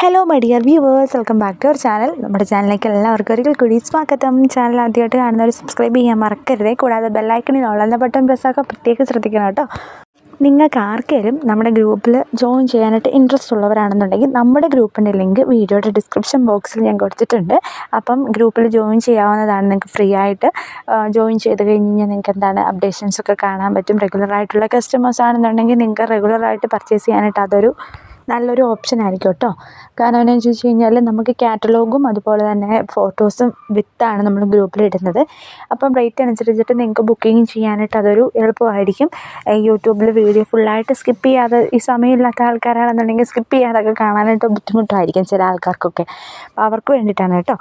Hello my dear viewers, welcome back to our channel. നമ്മുടെ ചാനലിലേക്ക് എല്ലാവർക്കും ഒരിക്കൽ കൂടി സ്വാഗതം. ചാനൽ ആദ്യമായിട്ട് കാണുന്നവർ സബ്സ്ക്രൈബ് ചെയ്യാൻ മറക്കരുത്. കൂടാതെ ബെല്ലൈക്കണിൽ ഓൾ ബട്ടൺ പ്രസ്സാക്കാൻ പ്രത്യേകം ശ്രദ്ധിക്കണം കേട്ടോ. നിങ്ങൾക്ക് ആർക്കെങ്കിലും നമ്മുടെ ഗ്രൂപ്പിൽ ജോയിൻ ചെയ്യാനായിട്ട് ഇൻട്രസ്റ്റ് ഉള്ളവരാണെന്നുണ്ടെങ്കിൽ നമ്മുടെ ഗ്രൂപ്പിൻ്റെ ലിങ്ക് വീഡിയോയുടെ ഡിസ്ക്രിപ്ഷൻ ബോക്സിൽ ഞാൻ കൊടുത്തിട്ടുണ്ട്. അപ്പം ഗ്രൂപ്പിൽ ജോയിൻ ചെയ്യാവുന്നതാണ്. നിങ്ങൾക്ക് ഫ്രീ ആയിട്ട് ജോയിൻ ചെയ്ത് കഴിഞ്ഞ് കഴിഞ്ഞാൽ നിങ്ങൾക്ക് എന്താണ് അപ്ഡേഷൻസൊക്കെ കാണാൻ പറ്റും. റെഗുലറായിട്ടുള്ള കസ്റ്റമേഴ്സ് ആണെന്നുണ്ടെങ്കിൽ നിങ്ങൾക്ക് റെഗുലറായിട്ട് പർച്ചേസ് ചെയ്യാനായിട്ട് അതൊരു നല്ലൊരു ഓപ്ഷൻ ആയിരിക്കും കേട്ടോ. കാരണം എന്നാന്ന് ചോദിച്ചു കഴിഞ്ഞാൽ നമുക്ക് കാറ്റലോഗും അതുപോലെ തന്നെ ഫോട്ടോസും വിത്താണ് നമ്മൾ ഗ്രൂപ്പിലിടുന്നത്. അപ്പം റേറ്റ് അനുസരിച്ചിട്ട് നിങ്ങൾക്ക് ബുക്കിംഗ് ചെയ്യാനായിട്ട് അതൊരു എളുപ്പമായിരിക്കും. യൂട്യൂബിൽ വീഡിയോ ഫുള്ളായിട്ട് സ്കിപ്പ് ചെയ്യാതെ, ഈ സമയമില്ലാത്ത ആൾക്കാരാണെന്നുണ്ടെങ്കിൽ സ്കിപ്പ് ചെയ്യാതൊക്കെ കാണാനായിട്ട് ബുദ്ധിമുട്ടായിരിക്കും ചില ആൾക്കാർക്കൊക്കെ. അപ്പോൾ അവർക്ക് വേണ്ടിയിട്ടാണ് കേട്ടോ.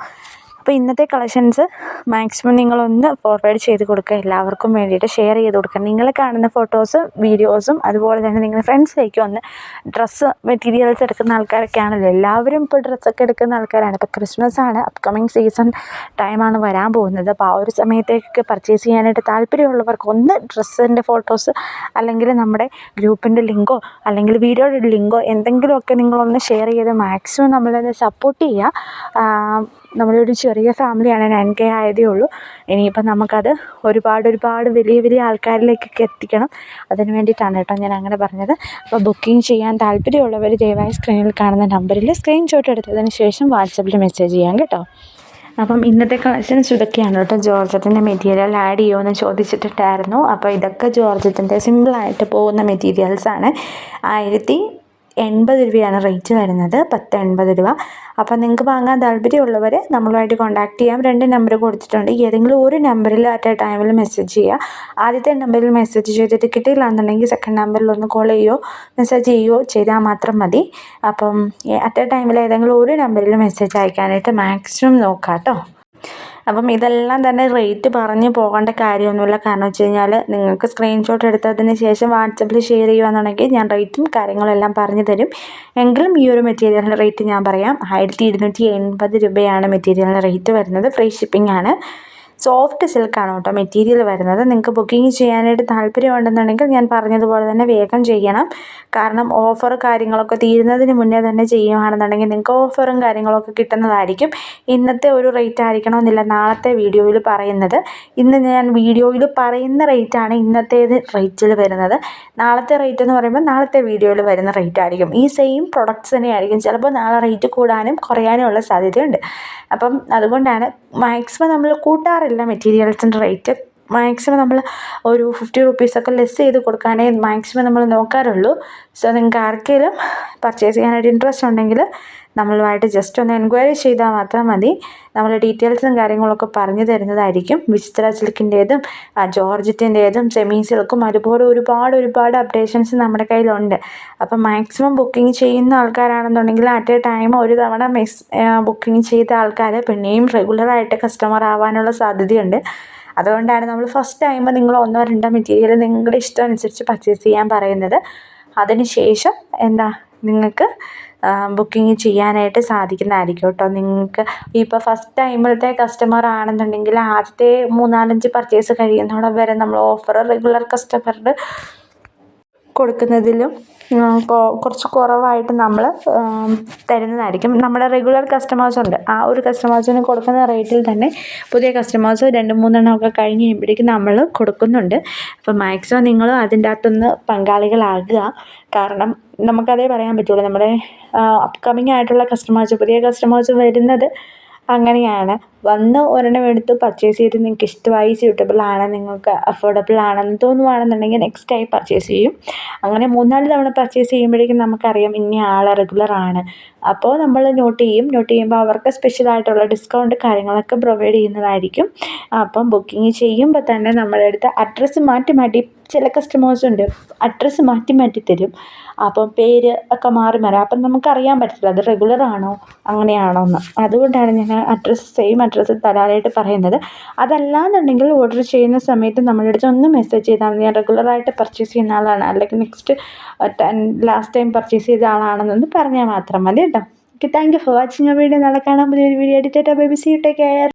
അപ്പോൾ ഇന്നത്തെ കളക്ഷൻസ് മാക്സിമം നിങ്ങളൊന്ന് ഫോർവേഡ് ചെയ്ത് കൊടുക്കുക, എല്ലാവർക്കും വേണ്ടിയിട്ട് ഷെയർ ചെയ്ത് കൊടുക്കുക. നിങ്ങൾ കാണുന്ന ഫോട്ടോസും വീഡിയോസും അതുപോലെ തന്നെ നിങ്ങളുടെ ഫ്രണ്ട്സിലേക്ക് ഒന്ന് ഡ്രസ്സ് മെറ്റീരിയൽസ് എടുക്കുന്ന ആൾക്കാരൊക്കെ ആണല്ലോ. എല്ലാവരും ഇപ്പോൾ ഡ്രസ്സൊക്കെ എടുക്കുന്ന ആൾക്കാരാണ്. ഇപ്പോൾ ക്രിസ്മസ് ആണ്, അപ്കമിങ് സീസൺ ടൈമാണ് വരാൻ പോകുന്നത്. അപ്പോൾ ആ ഒരു സമയത്തേക്കൊക്കെ പർച്ചേസ് ചെയ്യാനായിട്ട് താല്പര്യമുള്ളവർക്ക് ഒന്ന് ഡ്രസ്സിൻ്റെ ഫോട്ടോസ് അല്ലെങ്കിൽ നമ്മുടെ ഗ്രൂപ്പിൻ്റെ ലിങ്കോ അല്ലെങ്കിൽ വീഡിയോയുടെ ലിങ്കോ എന്തെങ്കിലുമൊക്കെ നിങ്ങളൊന്ന് ഷെയർ ചെയ്ത് മാക്സിമം നമ്മളത് സപ്പോർട്ട് ചെയ്യുക. നമ്മളൊരു ചെറിയ ഫാമിലിയാണ്, 9K ആയതേ ഉള്ളൂ. ഇനിയിപ്പം നമുക്കത് ഒരുപാട് വലിയ ആൾക്കാരിലേക്കൊക്കെ എത്തിക്കണം. അതിന് വേണ്ടിയിട്ടാണ് കേട്ടോ ഞാൻ അങ്ങനെ പറഞ്ഞത്. അപ്പോൾ ബുക്കിംഗ് ചെയ്യാൻ താല്പര്യമുള്ളവർ ദയവായി സ്ക്രീനിൽ കാണുന്ന നമ്പറിൽ സ്ക്രീൻഷോട്ട് എടുത്തതിന് ശേഷം വാട്സപ്പിൽ മെസ്സേജ് ചെയ്യാം കേട്ടോ. അപ്പം ഇന്നത്തെ കളക്ഷൻസ് ഇതൊക്കെയാണ് കേട്ടോ. ജോർജറ്റിൻ്റെ മെറ്റീരിയൽ ആഡ് ചെയ്യുമെന്ന് ചോദിച്ചിട്ടുണ്ടായിരുന്നു. അപ്പോൾ ഇതൊക്കെ ജോർജറ്റിൻ്റെ സിമ്പിളായിട്ട് പോകുന്ന മെറ്റീരിയൽസാണ്. 1080 രൂപയാണ് റേറ്റ് വരുന്നത്, 1080 രൂപ. അപ്പോൾ നിങ്ങൾക്ക് വാങ്ങാൻ താല്പര്യമുള്ളവർ നമ്മളുമായിട്ട് കോൺടാക്ട് ചെയ്യാം. 2 നമ്പർ കൊടുത്തിട്ടുണ്ട്. ഏതെങ്കിലും ഒരു നമ്പറിൽ അറ്റ് എ ടൈമിൽ മെസ്സേജ് ചെയ്യുക. ആദ്യത്തെ നമ്പറിൽ മെസ്സേജ് ചെയ്തിട്ട് കിട്ടിയില്ല എന്നുണ്ടെങ്കിൽ സെക്കൻഡ് നമ്പറിൽ ഒന്ന് കോൾ ചെയ്യുകയോ മെസ്സേജ് ചെയ്യുകയോ ചെയ്താൽ മാത്രം മതി. അപ്പം അറ്റ് എ ടൈമിൽ ഏതെങ്കിലും ഒരു നമ്പറിൽ മെസ്സേജ് അയക്കാനായിട്ട് മാക്സിമം നോക്കാം കേട്ടോ. അപ്പം ഇതെല്ലാം തന്നെ റേറ്റ് പറഞ്ഞ് പോകേണ്ട കാര്യമൊന്നുമില്ല. കാരണം വെച്ച് കഴിഞ്ഞാൽ നിങ്ങൾക്ക് സ്ക്രീൻഷോട്ട് എടുത്തതിന് ശേഷം വാട്സപ്പിൽ ഷെയർ ചെയ്യുകയാണെന്നുണ്ടെങ്കിൽ ഞാൻ റേറ്റും കാര്യങ്ങളെല്ലാം പറഞ്ഞു തരും. എങ്കിലും ഈ ഒരു മെറ്റീരിയലിൻ്റെ റേറ്റ് ഞാൻ പറയാം. 1280 രൂപയാണ് മെറ്റീരിയലിൻ്റെ റേറ്റ് വരുന്നത്. ഫ്രീ ഷിപ്പിംഗ് ആണ്. സോഫ്റ്റ് സിൽക്കാണ് കേട്ടോ മെറ്റീരിയൽ വരുന്നത്. നിങ്ങൾക്ക് ബുക്കിംഗ് ചെയ്യാനായിട്ട് താല്പര്യമുണ്ടെന്നുണ്ടെങ്കിൽ ഞാൻ പറഞ്ഞതുപോലെ തന്നെ വേഗം ചെയ്യണം. കാരണം ഓഫർ കാര്യങ്ങളൊക്കെ തീരുന്നതിന് മുന്നേ തന്നെ ചെയ്യുകയാണെന്നുണ്ടെങ്കിൽ നിങ്ങൾക്ക് ഓഫറും കാര്യങ്ങളൊക്കെ കിട്ടുന്നതായിരിക്കും. ഇന്നത്തെ ഒരു റേറ്റ് ആയിരിക്കണമെന്നില്ല നാളത്തെ വീഡിയോയിൽ പറയുന്നത്. ഇന്ന് ഞാൻ വീഡിയോയിൽ പറയുന്ന റേറ്റാണ് ഇന്നത്തേത് റേറ്റിൽ വരുന്നത്. നാളത്തെ റേറ്റ് എന്ന് പറയുമ്പോൾ നാളത്തെ വീഡിയോയിൽ വരുന്ന റേറ്റ് ആയിരിക്കും. ഈ സെയിം പ്രൊഡക്ട്സ് തന്നെയായിരിക്കും. ചിലപ്പോൾ നാളെ റേറ്റ് കൂടാനും കുറയാനും ഉള്ള സാധ്യതയുണ്ട്. അപ്പം അതുകൊണ്ടാണ് മാക്സിമം നമ്മൾ കൂട്ടാറില്ല മെറ്റീരിയൽസിൻ്റെ റേറ്റ്. മാക്സിമം നമ്മൾ ഒരു 50 റുപ്പീസൊക്കെ ലെസ് ചെയ്ത് കൊടുക്കാനേ മാക്സിമം നമ്മൾ നോക്കാറുള്ളൂ. സോ നിങ്ങൾക്ക് ആർക്കെങ്കിലും പർച്ചേസ് ചെയ്യാനായിട്ട് ഇൻട്രസ്റ്റ് ഉണ്ടെങ്കിൽ നമ്മളുമായിട്ട് ജസ്റ്റ് ഒന്ന് എൻക്വയറി ചെയ്താൽ മാത്രം മതി. നമ്മൾ ഡീറ്റെയിൽസും കാര്യങ്ങളൊക്കെ പറഞ്ഞു തരുന്നതായിരിക്കും. വിചിത്ര സിൽക്കിൻ്റേതും ജോർജറ്റിൻ്റേതും സെമി സിൽക്കും അതുപോലെ ഒരുപാട് അപ്ഡേഷൻസ് നമ്മുടെ കയ്യിലുണ്ട്. അപ്പം മാക്സിമം ബുക്കിംഗ് ചെയ്യുന്ന ആൾക്കാരാണെന്നുണ്ടെങ്കിൽ അറ്റ് എ ടൈം ഒരു തവണ ബുക്കിംഗ് ചെയ്ത ആൾക്കാർ പിന്നെയും റെഗുലറായിട്ട് കസ്റ്റമർ ആവാനുള്ള സാധ്യതയുണ്ട്. അതുകൊണ്ടാണ് നമ്മൾ ഫസ്റ്റ് ടൈം നിങ്ങൾ 1-2 മെറ്റീരിയൽ നിങ്ങളുടെ ഇഷ്ടം അനുസരിച്ച് പർച്ചേസ് ചെയ്യാൻ പറയുന്നത്. അതിന് ശേഷം നിങ്ങൾക്ക് ബുക്കിംഗ് ചെയ്യാനായിട്ട് സാധിക്കുന്നതായിരിക്കും കേട്ടോ. നിങ്ങൾക്ക് ഇപ്പോൾ ഫസ്റ്റ് ടൈമിലത്തെ കസ്റ്റമർ ആണെന്നുണ്ടെങ്കിൽ ആദ്യത്തെ 3-4-5 പർച്ചേസ് കഴിയുന്നോളം വരെ നമ്മൾ ഓഫർ റെഗുലർ കസ്റ്റമറിന് കൊടുക്കുന്നതിലും കുറച്ച് കുറവായിട്ട് നമ്മൾ തരുന്നതായിരിക്കും. നമ്മുടെ റെഗുലർ കസ്റ്റമേഴ്സ് ഉണ്ട്, ആ ഒരു കസ്റ്റമേഴ്സിന് കൊടുക്കുന്ന റേറ്റിൽ തന്നെ പുതിയ കസ്റ്റമേഴ്സ് 2-3 എണ്ണമൊക്കെ കഴിഞ്ഞ് കഴിയുമ്പോഴേക്കും നമ്മൾ കൊടുക്കുന്നുണ്ട്. അപ്പോൾ മാക്സിമം നിങ്ങൾ അതിൻ്റെ അകത്തുനിന്ന് പങ്കാളികളാകുക. കാരണം നമുക്കതേ പറയാൻ പറ്റുള്ളൂ. നമ്മുടെ അപ്കമിങ് ആയിട്ടുള്ള കസ്റ്റമേഴ്സ്, പുതിയ കസ്റ്റമേഴ്സ് വരുന്നത് അങ്ങനെയാണ്. വന്ന് ഒരെണ്ണം എടുത്ത് പർച്ചേസ് ചെയ്ത് നിങ്ങൾക്ക് ഇഷ്ടമായി, സ്യൂട്ടബിൾ ആണ്, നിങ്ങൾക്ക് അഫോർഡബിൾ ആണെന്ന് തോന്നുകയാണെന്നുണ്ടെങ്കിൽ നെക്സ്റ്റ് ടൈം പർച്ചേസ് ചെയ്യും. അങ്ങനെ 3-4 തവണ പർച്ചേസ് ചെയ്യുമ്പോഴേക്കും നമുക്കറിയാം ഇന്ന ആൾ റെഗുലറാണ്. അപ്പോൾ നമ്മൾ നോട്ട് ചെയ്യുമ്പോൾ അവർക്ക് സ്പെഷ്യലായിട്ടുള്ള ഡിസ്കൗണ്ട് കാര്യങ്ങളൊക്കെ പ്രൊവൈഡ് ചെയ്യുന്നതായിരിക്കും. അപ്പം ബുക്കിംഗ് ചെയ്യുമ്പോൾ തന്നെ നമ്മുടെ അടുത്ത് അഡ്രസ്സ് മാറ്റി ചില കസ്റ്റമേഴ്സ് ഉണ്ട്, അഡ്രസ്സ് മാറ്റി തരും. അപ്പം പേര് ഒക്കെ മാറി അപ്പം നമുക്കറിയാൻ പറ്റില്ല അത് റെഗുലറാണോ അങ്ങനെയാണോ എന്ന്. അതുകൊണ്ടാണ് ഞാൻ സെയിം അഡ്രസ്സ് തരാനായിട്ട് പറയുന്നത്. അതല്ലാന്നുണ്ടെങ്കിൽ ഓർഡർ ചെയ്യുന്ന സമയത്ത് നമ്മുടെ അടുത്ത് ഒന്ന് മെസ്സേജ് ചെയ്താൽ ഞാൻ റെഗുലറായിട്ട് പർച്ചേസ് ചെയ്യുന്ന ആളാണ്, അല്ലെങ്കിൽ ലാസ്റ്റ് ടൈം പർച്ചേസ് ചെയ്ത ആളാണെന്നൊന്ന് പറഞ്ഞാൽ മാത്രം മതി കേട്ടോ. Okay, thank you for watching. Video നാളെ കാണാൻ പുതിയൊരു video edit baby. See you, take care.